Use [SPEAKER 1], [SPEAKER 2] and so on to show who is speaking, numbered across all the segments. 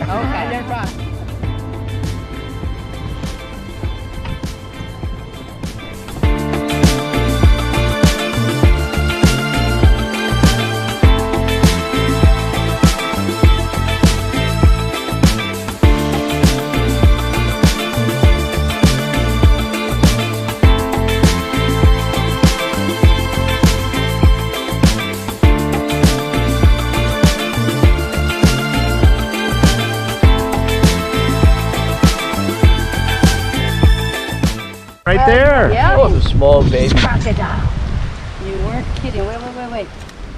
[SPEAKER 1] Okay. You're fine.
[SPEAKER 2] Right there.
[SPEAKER 1] Yeah.
[SPEAKER 3] Oh, the small baby.
[SPEAKER 1] Crocodile. You weren't kidding. Wait.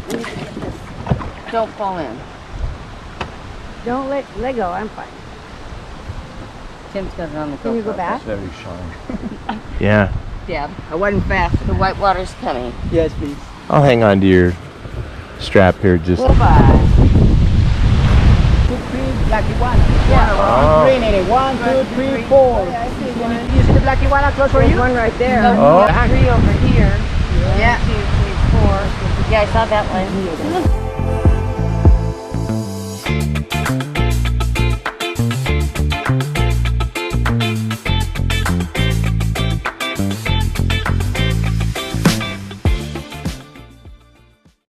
[SPEAKER 1] Let me get this. Don't fall in.
[SPEAKER 4] Don't let go. I'm fine.
[SPEAKER 1] Tim's got it on the GoPro.
[SPEAKER 4] Can you go back?
[SPEAKER 3] Very shy.
[SPEAKER 2] Yeah.
[SPEAKER 1] Deb. I wasn't fast. The white water's coming.
[SPEAKER 3] Yes, please.
[SPEAKER 2] I'll hang on to your strap here just.
[SPEAKER 1] Goodbye.
[SPEAKER 3] 2, 3, black iguana.
[SPEAKER 2] Oh.
[SPEAKER 3] Green in it. 1, 2, 3, 4.
[SPEAKER 1] I see one.
[SPEAKER 3] You see the black iguana close for
[SPEAKER 4] There's
[SPEAKER 3] you?
[SPEAKER 4] one right there.
[SPEAKER 2] Oh.
[SPEAKER 1] 3 over here. 1, 2, 3, 4. Yeah, I saw that one.